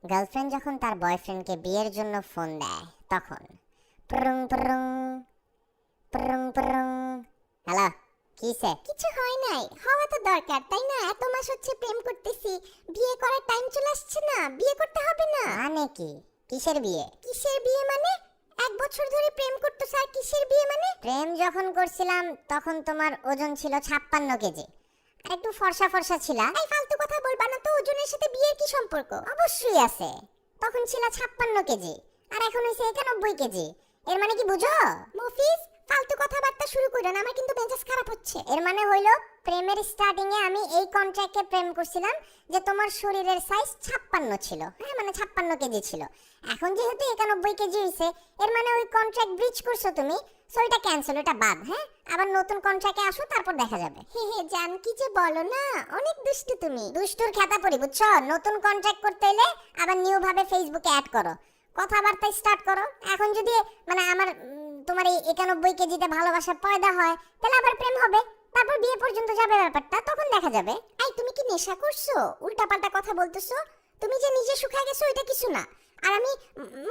Girlfriend যখন তার বয়ফ্রেন্ডকে বিয়ের জন্য ফোন দেয় তখন prong prong prong prong. Hello, কিসে? কিছু হয় নাই, হওয়া তো দরকার তাই না? এত মাস হচ্ছে প্রেম করতেছি, বিয়ে করার টাইম চলে আসছে না? বিয়ে করতে হবে না? মানে কি? কিসের বিয়ে? কিসের বিয়ে মানে? 1 বছর ধরে প্রেম করতেছ আর কিসের বিয়ে মানে? প্রেম যখন করছিলাম তখন তোমার ওজন ছিল 56 কেজি, আর একটু ফর্সা ফর্সা ছিল। এই ফালতু কথা বলবা না তো, ওজনের সাথে বিয়ের কি সম্পর্ক? অবশ্যই আছে। তখন ছিল 56 কেজি আর এখন হইছে 91 কেজি। এর মানে কি বুঝো? মফিজ, ফালতু কথাবার্তা শুরু কইরা না, আমার কিন্তু মেজাজ খারাপ হচ্ছে। এর মানে হইলো প্রেমের স্টার্টিং এ আমি এই কন্ট্রাক্টে প্রেম করছিলাম যে তোমার শরীরের সাইজ 56 ছিল, হ্যাঁ মানে 56 কেজি ছিল। এখন যেহেতু 91 কেজি হইছে, এর মানে ওই কন্ট্রাক্ট ব্রিচ করছো তুমি, সো এটা ক্যান্সেল, এটা বাদ। হ্যাঁ, আবার নতুন কন্ট্রাক্টে আসো, তারপর দেখা যাবে। হে হে জান, কি যে বলো না, অনেক দুষ্টু তুমি। দুষ্টুর খেতা পড়ি বুঝছো? নতুন কন্ট্রাক্ট করতে এলে আবার নিউ ভাবে ফেসবুকে অ্যাড করো, কথাবার্তা স্টার্ট করো। এখন যদি মানে আমার তোমার এই 91 কেজিতে ভালোবাসা পয়দা হয়, তাহলে আবার প্রেম হবে, তারপর বিয়ে পর্যন্ত যাবে ব্যাপারটা, তখন দেখা যাবে। এই তুমি কি নেশা করছো? উল্টাপাল্টা কথা বলতেছো। তুমি যে নিজে শুকায় গেছো এটা কিছু না, আর আমি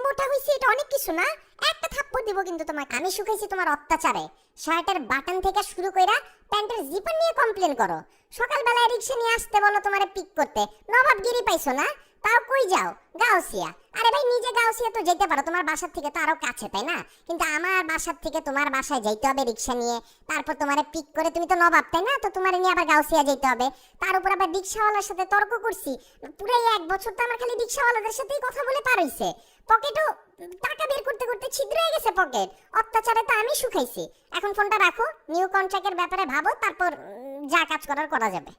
মোটা হইছি এটা অনেক কিছু না। একটা থাপ্পড় দিব কিন্তু তোমাকে। আমি শুকাইছি তোমার অত্যাচারে। শার্টের বাটন থেকে শুরু কইরা প্যান্টের জিপার নিয়ে কমপ্লেন করো। সকালবেলায় রিক্সা নিয়ে আসতে বলো তোমারে পিক করতে, নবাবগিরি পাইছো না? তাও কই যাও? গাউসিয়া। আরে ভাই, নিজে গাউসিয়া তো যেতে পারো, তোমার বাসার থেকে তো আরো কাছে, তাই না? কিন্তু আমার বাসার থেকে তোমার বাসায় যাইতে হবে রিক্সা নিয়ে, তারপর তোমারে পিক করে, তুমি তো নবাব তাই না? তো তোমারে নিয়ে আবার গাউসিয়া যেতে হবে। তার উপর আবার রিক্সাওয়ালার সাথে তর্ক করছি। পুরাই 1 বছর তো আমার খালি রিক্সাওয়ালাদের সাথেই কথা বলে পার হইছে। পকেটও টাকা বের করতে করতে ছিদ্র হয়ে গেছে পকেট। অত্যাচারে তো আমি শুকাইছি। এখন ফোনটা রাখো, নিউ কন্ট্রাক্টের ব্যাপারে ভাবো, তারপর যা কাজ করার করা যাবে।